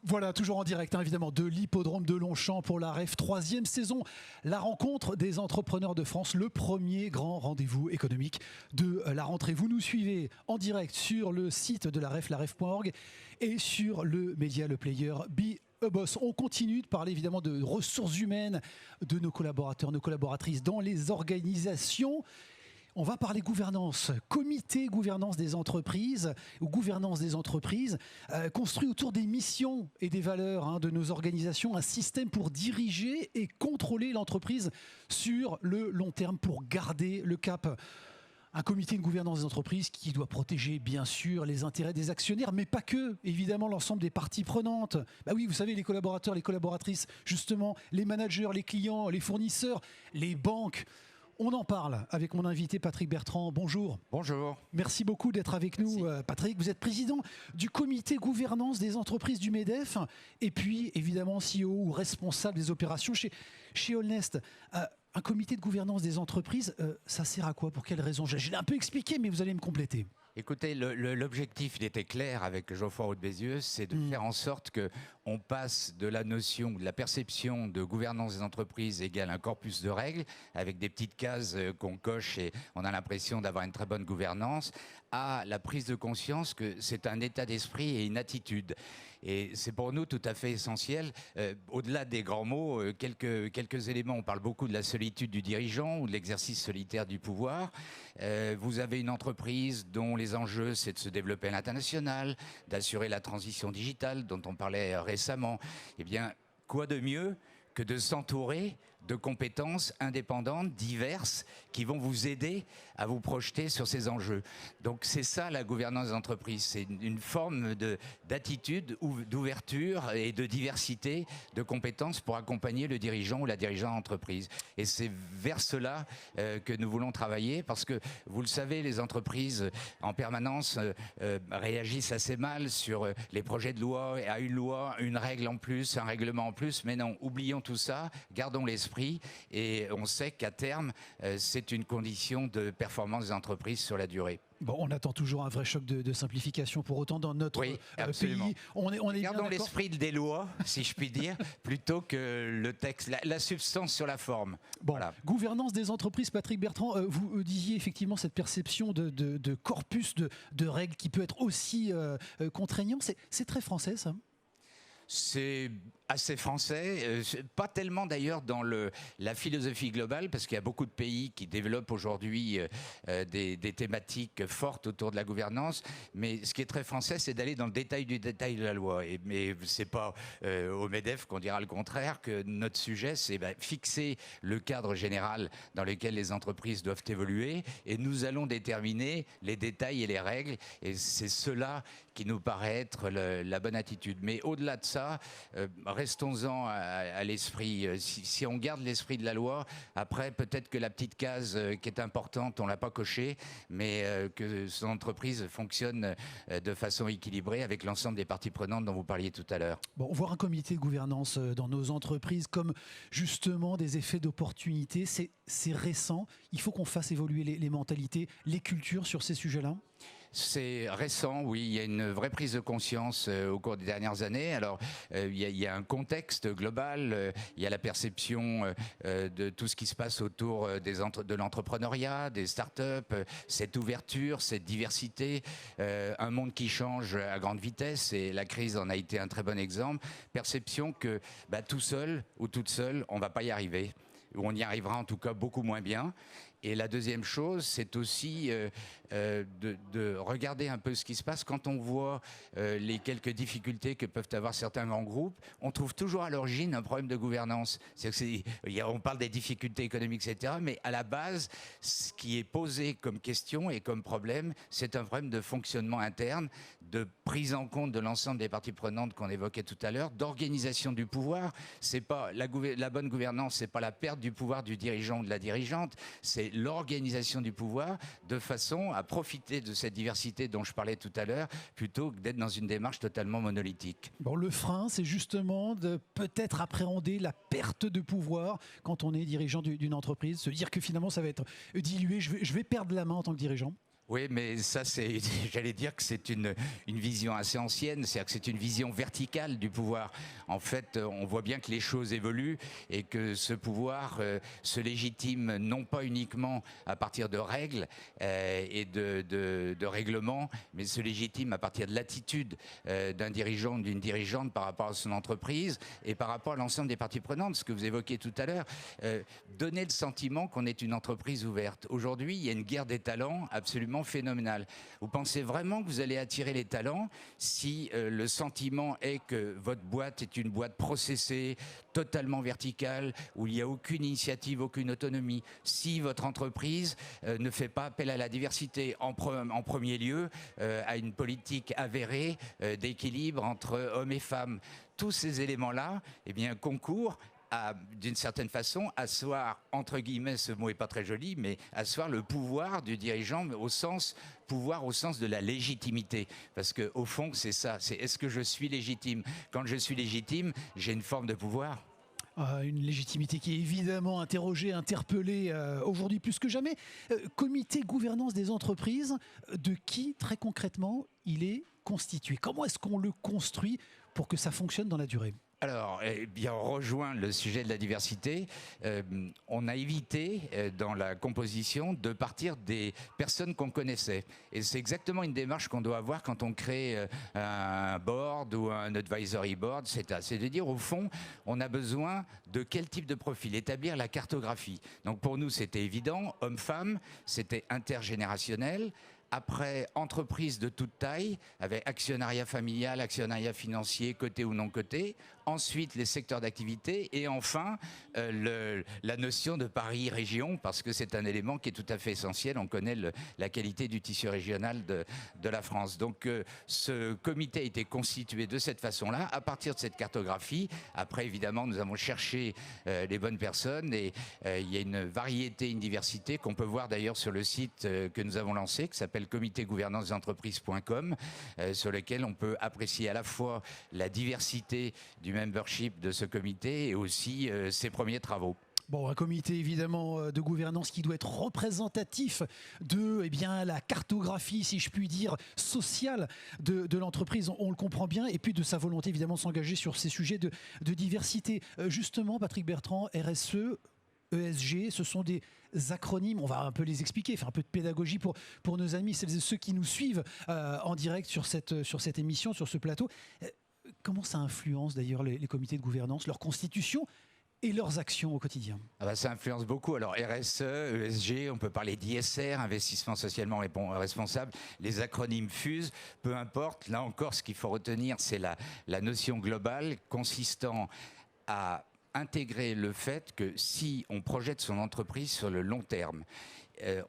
Voilà, toujours en direct, hein, évidemment, de l'hippodrome de Longchamp pour la REF, 3e saison. La rencontre des entrepreneurs de France, le premier grand rendez-vous économique de la rentrée. Vous nous suivez en direct sur le site de la REF, laref.org, et sur le média, le player Be a Boss. On continue de parler évidemment de ressources humaines, de nos collaborateurs, nos collaboratrices dans les organisations. On va parler gouvernance, comité gouvernance des entreprises ou gouvernance des entreprises, construit autour des missions et des valeurs de nos organisations, un système pour diriger et contrôler l'entreprise sur le long terme pour garder le cap. Un comité de gouvernance des entreprises qui doit protéger bien sûr les intérêts des actionnaires, mais pas que, évidemment l'ensemble des parties prenantes. Bah oui, vous savez, les collaborateurs, les collaboratrices, justement, les managers, les clients, les fournisseurs, les banques. On en parle avec mon invité Patrick Bertrand. Bonjour. Bonjour. Merci beaucoup d'être avec nous, Patrick. Vous êtes président du comité gouvernance des entreprises du MEDEF et puis évidemment CEO ou responsable des opérations chez Allnest. Un comité de gouvernance des entreprises, ça sert à quoi? Pour quelles raisons? Je l'ai un peu expliqué, mais vous allez me compléter. Écoutez, l'objectif, il était clair avec Geoffroy Roux de Bézieux, c'est de faire en sorte qu'on passe de la notion, de la perception de gouvernance des entreprises égale un corpus de règles, avec des petites cases qu'on coche et on a l'impression d'avoir une très bonne gouvernance, à la prise de conscience que c'est un état d'esprit et une attitude. Et c'est pour nous tout à fait essentiel. Au-delà des grands mots, quelques éléments. On parle beaucoup de la solitude du dirigeant ou de l'exercice solitaire du pouvoir. Vous avez une entreprise dont les enjeux, c'est de se développer à l'international, d'assurer la transition digitale dont on parlait récemment. Eh bien, quoi de mieux que de s'entourer de compétences indépendantes, diverses, qui vont vous aider à vous projeter sur ces enjeux. Donc c'est ça la gouvernance d'entreprise, c'est une forme d'attitude, d'ouverture et de diversité de compétences pour accompagner le dirigeant ou la dirigeante d'entreprise. Et c'est vers cela que nous voulons travailler, parce que vous le savez, les entreprises en permanence réagissent assez mal sur les projets de loi, à une loi, une règle en plus, un règlement en plus, mais non, oublions tout ça, gardons l'esprit. Et on sait qu'à terme, c'est une condition de performance des entreprises sur la durée. Bon, on attend toujours un vrai choc de simplification pour autant dans notre pays. Gardons l'esprit des lois, si je puis dire, plutôt que le texte, la substance sur la forme. Bon, voilà. Gouvernance des entreprises, Patrick Bertrand, vous disiez effectivement cette perception de corpus de règles qui peut être aussi contraignant. C'est très français, ça? C'est assez français, pas tellement d'ailleurs dans la philosophie globale, parce qu'il y a beaucoup de pays qui développent aujourd'hui des thématiques fortes autour de la gouvernance, mais ce qui est très français, c'est d'aller dans le détail du détail de la loi. Mais c'est pas au MEDEF qu'on dira le contraire, que notre sujet, c'est fixer le cadre général dans lequel les entreprises doivent évoluer, et nous allons déterminer les détails et les règles, et c'est cela qui nous paraît être la bonne attitude. Mais au-delà de ça, restons-en à l'esprit. Si on garde l'esprit de la loi, après peut-être que la petite case qui est importante, on l'a pas cochée, mais que son entreprise fonctionne de façon équilibrée avec l'ensemble des parties prenantes dont vous parliez tout à l'heure. Bon, voir un comité de gouvernance dans nos entreprises comme justement des effets d'opportunité, c'est récent. Il faut qu'on fasse évoluer les mentalités, les cultures sur ces sujets-là. C'est récent, oui, il y a une vraie prise de conscience au cours des dernières années. Alors, il y a un contexte global, il y a la perception de tout ce qui se passe autour de l'entrepreneuriat, des startups, cette ouverture, cette diversité, un monde qui change à grande vitesse, et la crise en a été un très bon exemple. Perception que tout seul ou toute seule, on ne va pas y arriver, ou on y arrivera en tout cas beaucoup moins bien. Et la deuxième chose, c'est aussi de regarder un peu ce qui se passe. Quand on voit les quelques difficultés que peuvent avoir certains grands groupes, on trouve toujours à l'origine un problème de gouvernance. On parle des difficultés économiques, etc. Mais à la base, ce qui est posé comme question et comme problème, c'est un problème de fonctionnement interne, de prise en compte de l'ensemble des parties prenantes qu'on évoquait tout à l'heure, d'organisation du pouvoir. C'est pas la bonne gouvernance, c'est pas la perte du pouvoir du dirigeant ou de la dirigeante, c'est l'organisation du pouvoir de façon à profiter de cette diversité dont je parlais tout à l'heure, plutôt que d'être dans une démarche totalement monolithique. Bon, le frein, c'est justement de peut-être appréhender la perte de pouvoir quand on est dirigeant d'une entreprise, se dire que finalement ça va être dilué, je vais perdre la main en tant que dirigeant. Oui, mais ça, j'allais dire que c'est une vision assez ancienne, c'est-à-dire que c'est une vision verticale du pouvoir. En fait, on voit bien que les choses évoluent et que ce pouvoir se légitime non pas uniquement à partir de règles et de règlements, mais se légitime à partir de l'attitude d'un dirigeant ou d'une dirigeante par rapport à son entreprise et par rapport à l'ensemble des parties prenantes, ce que vous évoquiez tout à l'heure. Donner le sentiment qu'on est une entreprise ouverte. Aujourd'hui, il y a une guerre des talents absolument phénoménal. Vous pensez vraiment que vous allez attirer les talents si le sentiment est que votre boîte est une boîte processée, totalement verticale, où il n'y a aucune initiative, aucune autonomie, si votre entreprise ne fait pas appel à la diversité, en premier lieu à une politique avérée d'équilibre entre hommes et femmes. Tous ces éléments-là, eh bien, concourent d'une certaine façon, asseoir, entre guillemets, ce mot n'est pas très joli, mais asseoir le pouvoir du dirigeant pouvoir au sens de la légitimité. Parce qu'au fond, c'est ça, c'est est-ce que je suis légitime? Quand je suis légitime, j'ai une forme de pouvoir. Une légitimité qui est évidemment interrogée, interpellée aujourd'hui plus que jamais. Comité gouvernance des entreprises, de qui très concrètement il est constitué? Comment est-ce qu'on le construit pour que ça fonctionne dans la durée? Alors, eh bien, on rejoint le sujet de la diversité. On a évité, dans la composition, de partir des personnes qu'on connaissait. Et c'est exactement une démarche qu'on doit avoir quand on crée un board ou un advisory board. C'est de dire, au fond, on a besoin de quel type de profil? Établir la cartographie. Donc, pour nous, c'était évident. Hommes-femmes, c'était intergénérationnel. Après, entreprise de toute taille, avec actionnariat familial, actionnariat financier, coté ou non coté. Ensuite, les secteurs d'activité. Et enfin, la notion de Paris-région, parce que c'est un élément qui est tout à fait essentiel. On connaît la qualité du tissu régional de la France. Donc, ce comité a été constitué de cette façon-là, à partir de cette cartographie. Après, évidemment, nous avons cherché les bonnes personnes. Et il y a une variété, une diversité qu'on peut voir d'ailleurs sur le site que nous avons lancé, qui s'appelle comitégouvernancedentreprise.com, sur lequel on peut apprécier à la fois la diversité du membership de ce comité et aussi ses premiers travaux. Bon, un comité évidemment de gouvernance qui doit être représentatif de la cartographie, si je puis dire, sociale de l'entreprise, on le comprend bien, et puis de sa volonté évidemment de s'engager sur ces sujets de diversité. Justement, Patrick Bertrand, RSE, ESG, ce sont des acronymes, on va un peu les expliquer, faire un peu de pédagogie pour nos amis, celles et ceux qui nous suivent en direct sur cette émission, sur ce plateau. Comment ça influence d'ailleurs les comités de gouvernance, leur constitution et leurs actions au quotidien? Ça influence beaucoup. Alors RSE, ESG, on peut parler d'ISR, investissement socialement responsable. Les acronymes fusent, peu importe. Là encore, ce qu'il faut retenir, c'est la notion globale consistant à intégrer le fait que si on projette son entreprise sur le long terme,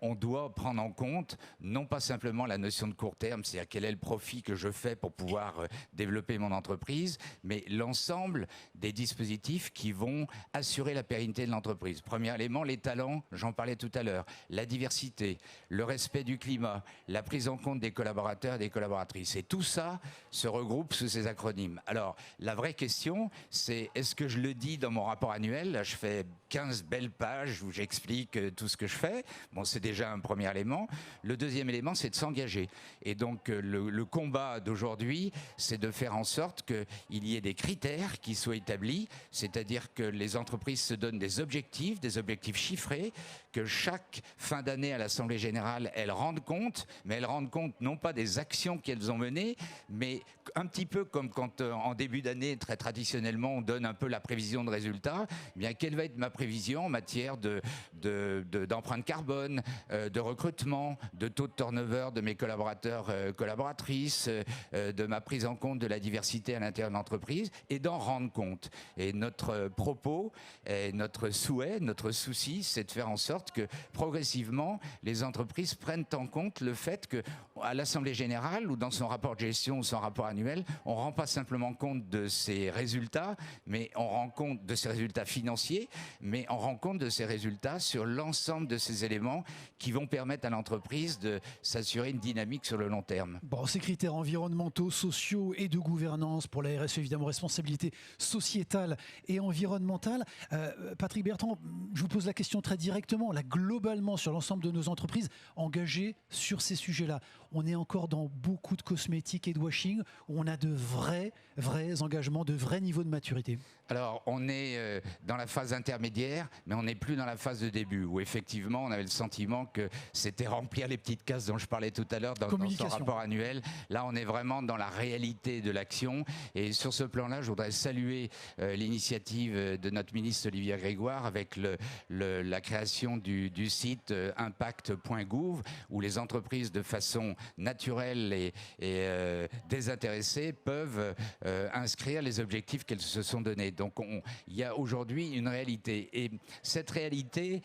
on doit prendre en compte non pas simplement la notion de court terme, c'est-à-dire quel est le profit que je fais pour pouvoir développer mon entreprise, mais l'ensemble des dispositifs qui vont assurer la pérennité de l'entreprise. Premier élément, les talents, j'en parlais tout à l'heure, la diversité, le respect du climat, la prise en compte des collaborateurs et des collaboratrices. Et tout ça se regroupe sous ces acronymes. Alors, la vraie question, c'est est-ce que je le dis dans mon rapport annuel? Là, je fais 15 belles pages où j'explique tout ce que je fais. Bon, c'est déjà un premier élément. Le deuxième élément, c'est de s'engager. Et donc, le combat d'aujourd'hui, c'est de faire en sorte qu'il y ait des critères qui soient établis, c'est-à-dire que les entreprises se donnent des objectifs chiffrés, que chaque fin d'année à l'Assemblée Générale, elles rendent compte, mais elles rendent compte non pas des actions qu'elles ont menées, mais un petit peu comme quand en début d'année, très traditionnellement, on donne un peu la prévision de résultats. Eh bien, quelle va être ma prévision en matière d'empreinte carbone, de recrutement, de taux de turnover de mes collaborateurs, collaboratrices, de ma prise en compte de la diversité à l'intérieur de l'entreprise, et d'en rendre compte. Et notre propos, notre souhait, notre souci, c'est de faire en sorte que progressivement, les entreprises prennent en compte le fait qu'à l'Assemblée Générale ou dans son rapport de gestion ou son rapport annuel, annuel, on ne rend pas simplement compte de ses résultats, mais on rend compte de ses résultats financiers, mais on rend compte de ses résultats sur l'ensemble de ces éléments qui vont permettre à l'entreprise de s'assurer une dynamique sur le long terme. Bon, ces critères environnementaux, sociaux et de gouvernance pour la RSE, évidemment, responsabilité sociétale et environnementale. Patrick Bertrand, je vous pose la question très directement. Là, globalement, sur l'ensemble de nos entreprises engagées sur ces sujets-là, on est encore dans beaucoup de cosmétiques et de washing où on a de vrais engagements, de vrais niveaux de maturité. Alors, on est dans la phase intermédiaire, mais on n'est plus dans la phase de début, où effectivement, on avait le sentiment que c'était remplir les petites cases dont je parlais tout à l'heure dans son rapport annuel. Là, on est vraiment dans la réalité de l'action. Et sur ce plan-là, je voudrais saluer l'initiative de notre ministre Olivier Grégoire avec la création du site impact.gouv, où les entreprises, de façon naturelle et désintéressée, peuvent inscrire les objectifs qu'elles se sont donnés. Donc il y a aujourd'hui une réalité. Et cette réalité,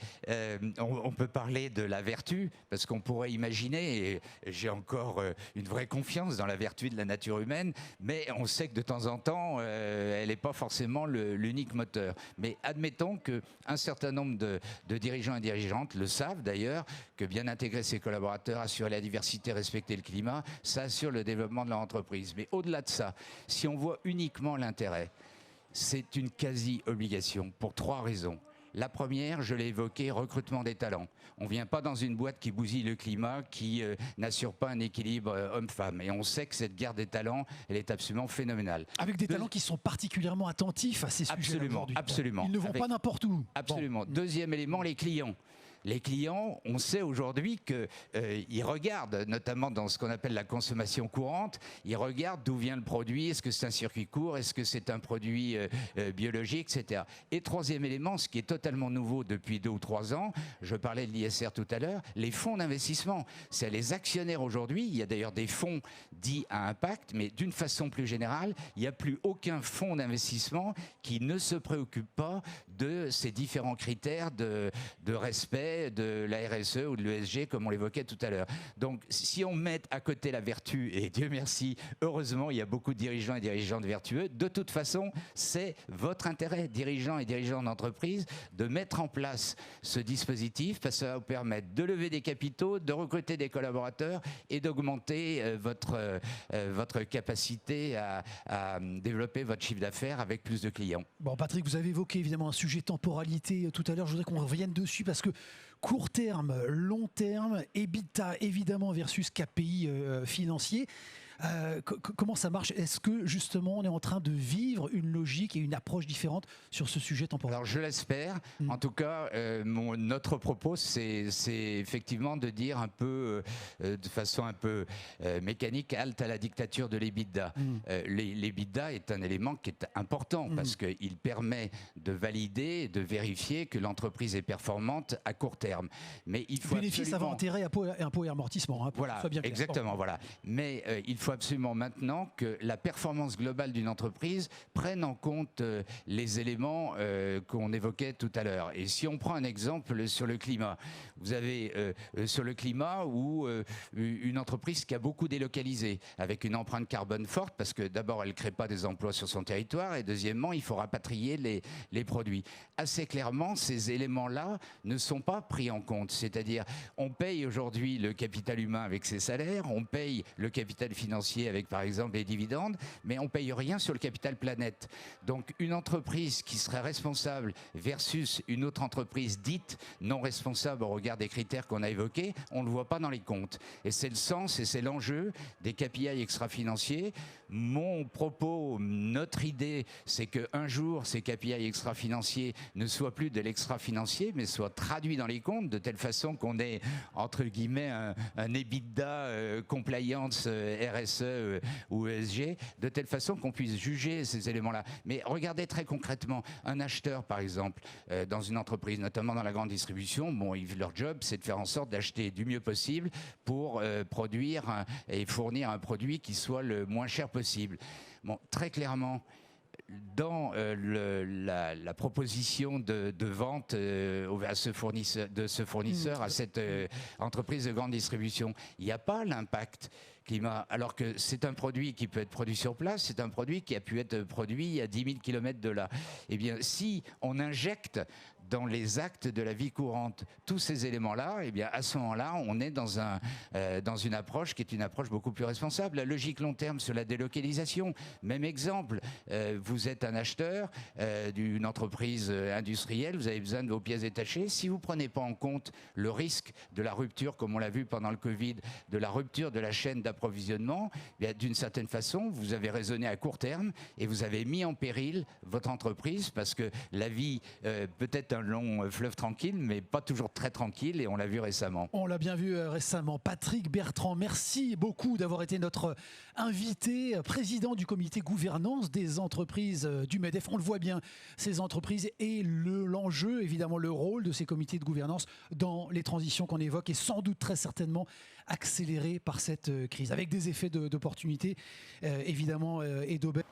on peut parler de la vertu, parce qu'on pourrait imaginer, et j'ai encore une vraie confiance dans la vertu de la nature humaine, mais on sait que de temps en temps, elle n'est pas forcément l'unique moteur. Mais admettons qu'un certain nombre de dirigeants et dirigeantes le savent d'ailleurs, que bien intégrer ses collaborateurs, assurer la diversité, respecter le climat, ça assure le développement de leur entreprise. Mais au-delà de ça, si on voit uniquement l'intérêt, c'est une quasi-obligation pour 3 raisons. La première, je l'ai évoqué, recrutement des talents. On ne vient pas dans une boîte qui bousille le climat, qui n'assure pas un équilibre homme-femme. Et on sait que cette guerre des talents, elle est absolument phénoménale. Avec des talents qui sont particulièrement attentifs à ces sujets aujourd'hui. Absolument. Ils ne vont pas n'importe où. Absolument. Bon. Deuxième élément, les clients. Les clients, on sait aujourd'hui qu'ils regardent, notamment dans ce qu'on appelle la consommation courante, ils regardent d'où vient le produit, est-ce que c'est un circuit court, est-ce que c'est un produit biologique, etc. Et troisième élément, ce qui est totalement nouveau depuis 2 ou 3 ans, je parlais de l'ISR tout à l'heure, les fonds d'investissement. C'est les actionnaires aujourd'hui, il y a d'ailleurs des fonds dits à impact, mais d'une façon plus générale, il n'y a plus aucun fonds d'investissement qui ne se préoccupe pas de ces différents critères de respect de la RSE ou de l'ESG, comme on l'évoquait tout à l'heure. Donc, si on met à côté la vertu, et Dieu merci, heureusement, il y a beaucoup de dirigeants et dirigeantes vertueux, de toute façon, c'est votre intérêt, dirigeants et dirigeants d'entreprise, de mettre en place ce dispositif, parce que ça va vous permettre de lever des capitaux, de recruter des collaborateurs et d'augmenter votre capacité à développer votre chiffre d'affaires avec plus de clients. Bon, Patrick, vous avez évoqué évidemment un sujet temporalité tout à l'heure. Je voudrais qu'on revienne dessus parce que court terme, long terme, EBITDA évidemment versus KPI financier. Comment ça marche? Est-ce que justement on est en train de vivre une logique et une approche différente sur ce sujet temporel? Alors je l'espère. En tout cas, notre propos, c'est effectivement de dire un peu, de façon un peu mécanique, halte à la dictature de l'EBITDA. L'EBITDA est un élément qui est important parce qu'il permet de valider, de vérifier que l'entreprise est performante à court terme. Mais il faut bénéfice avant intérêt, impôt et amortissement. Hein, voilà, bien exactement. Voilà. Mais il faut absolument maintenant que la performance globale d'une entreprise prenne en compte les éléments qu'on évoquait tout à l'heure. Et si on prend un exemple sur le climat, vous avez sur le climat où une entreprise qui a beaucoup délocalisé, avec une empreinte carbone forte, parce que d'abord elle ne crée pas des emplois sur son territoire, et deuxièmement il faut rapatrier les produits. Assez clairement, ces éléments-là ne sont pas pris en compte. C'est-à-dire, on paye aujourd'hui le capital humain avec ses salaires, on paye le capital financier avec par exemple les dividendes, mais on ne paye rien sur le capital planète. Donc une entreprise qui serait responsable versus une autre entreprise dite non responsable au regard des critères qu'on a évoqués, on ne le voit pas dans les comptes. Et c'est le sens et c'est l'enjeu des KPI extra-financiers. Mon propos, notre idée, c'est qu'un jour, ces KPI extra-financiers ne soient plus de l'extra-financier, mais soient traduits dans les comptes de telle façon qu'on ait, entre guillemets, un EBITDA compliance RSE ou ESG, de telle façon qu'on puisse juger ces éléments-là. Mais regardez très concrètement, un acheteur, par exemple, dans une entreprise, notamment dans la grande distribution, bon, leur job, c'est de faire en sorte d'acheter du mieux possible pour produire et fournir un produit qui soit le moins cher possible. Bon, très clairement, dans la proposition de vente à ce fournisseur, à cette entreprise de grande distribution, il n'y a pas l'impact climat, alors que c'est un produit qui peut être produit sur place, c'est un produit qui a pu être produit à 10 000 km de là. Eh bien, si on injecte dans les actes de la vie courante tous ces éléments-là, eh bien, à ce moment-là, on est dans une approche qui est une approche beaucoup plus responsable. La logique long terme sur la délocalisation, même exemple, vous êtes un acheteur d'une entreprise industrielle, vous avez besoin de vos pièces détachées. Si vous ne prenez pas en compte le risque de la rupture, comme on l'a vu pendant le Covid, de la rupture de la chaîne d'approvisionnement, d'une certaine façon, vous avez raisonné à court terme et vous avez mis en péril votre entreprise parce que la vie peut-être un long fleuve tranquille, mais pas toujours très tranquille, et on l'a vu récemment. On l'a bien vu récemment. Patrick Bertrand, merci beaucoup d'avoir été notre invité, président du comité gouvernance des entreprises du MEDEF. On le voit bien, ces entreprises et l'enjeu, évidemment, le rôle de ces comités de gouvernance dans les transitions qu'on évoque est sans doute très certainement accéléré par cette crise, avec des effets d'opportunité, évidemment, et d'aubaine.